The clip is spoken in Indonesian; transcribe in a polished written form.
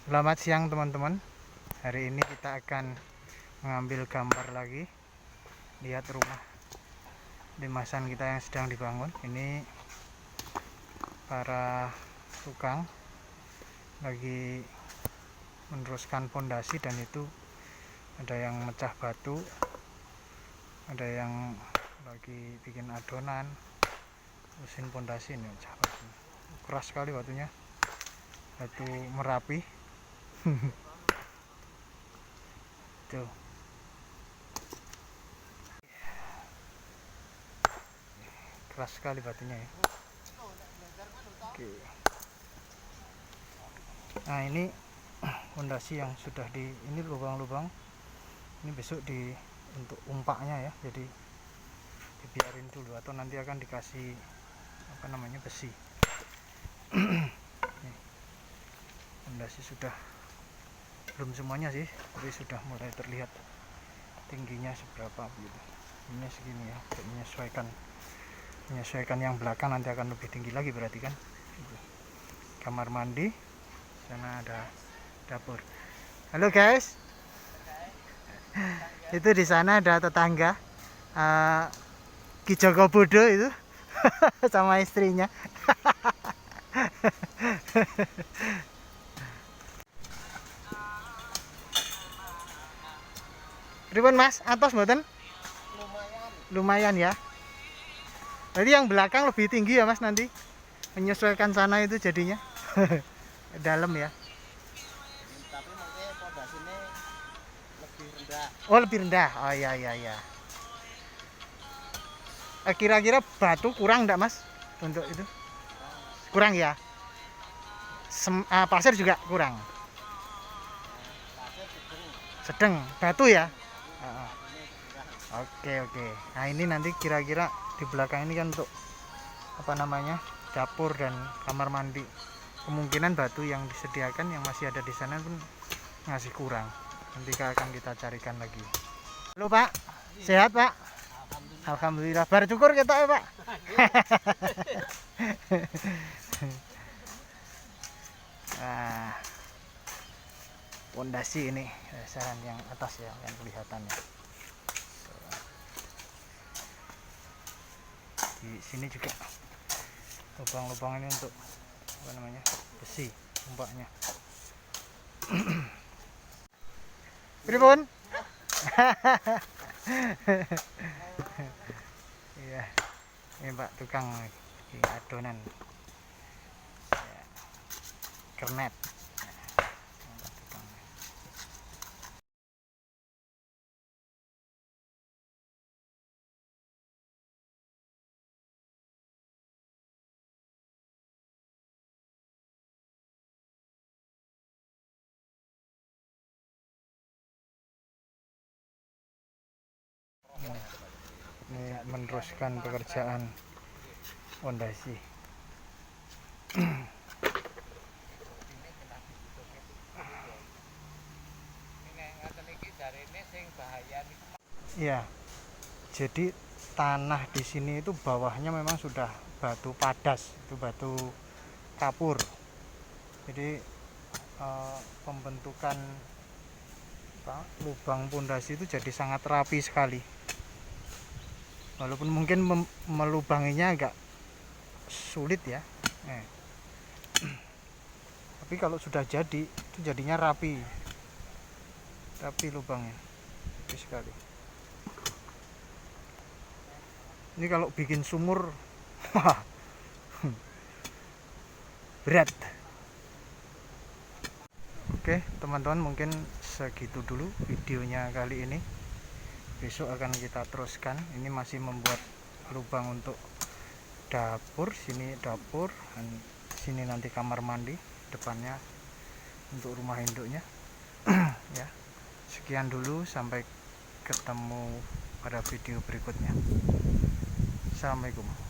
Selamat siang teman-teman. Hari ini kita akan mengambil gambar lagi. Lihat rumah limasan kita yang sedang dibangun. Ini para tukang lagi meneruskan pondasi, dan itu ada yang mecah batu, ada yang lagi bikin adonan, mesin pondasi. Ini mecah batu, keras sekali batunya, batu Merapi. Tuh, keras sekali batunya ya. Oke. Nah, ini fondasi yang sudah ini lubang-lubang. Ini besok untuk umpaknya ya. Jadi dibiarin dulu, atau nanti akan dikasih besi. Fondasi sudah, belum semuanya sih, tapi sudah mulai terlihat tingginya seberapa gitu. Ini segini ya, menyesuaikan yang belakang, nanti akan lebih tinggi lagi berarti kan. Kamar mandi, sana ada dapur. Halo guys, itu di sana ada tetangga Ki Joko Bodo itu sama istrinya. Ribon mas, atas mboten? Lumayan ya. Berarti yang belakang lebih tinggi ya mas nanti, menyesuaikan sana itu jadinya. Dalam ya. Tapi mungkin pondasinya lebih rendah. Oh lebih rendah. Oh iya. Kira-kira batu kurang enggak mas untuk itu? Kurang ya. Pasir juga kurang. Pasir Sedang batu ya. Oke. Nah ini nanti kira-kira di belakang ini kan untuk dapur dan kamar mandi. Kemungkinan batu yang disediakan yang masih ada di sana pun masih kurang. Nanti akan kita carikan lagi. Halo Pak, sehat Pak? Alhamdulillah. Bar cukur kita ya Pak. Nah, pondasi ini dasaran yang atas ya, yang kelihatannya. Di sini juga lubang-lubang ini untuk besi umpaknya. Pripun? Iya, ini Pak tukang di adonan ya, kernet. Ini meneruskan pekerjaan fondasi. Iya, jadi tanah di sini itu bawahnya memang sudah batu padas, itu batu kapur. Jadi pembentukan lubang pondasi itu jadi sangat rapi sekali. Walaupun mungkin melubanginya agak sulit ya. Tapi kalau sudah jadi, itu jadinya rapi lubangnya, rapi sekali. Ini kalau bikin sumur berat. Oke teman-teman, mungkin segitu dulu videonya kali ini. Besok akan kita teruskan. Ini masih membuat lubang untuk dapur. Sini dapur, dan sini nanti kamar mandi, depannya untuk rumah induknya. Ya, sekian dulu, sampai ketemu pada video berikutnya. Assalamualaikum.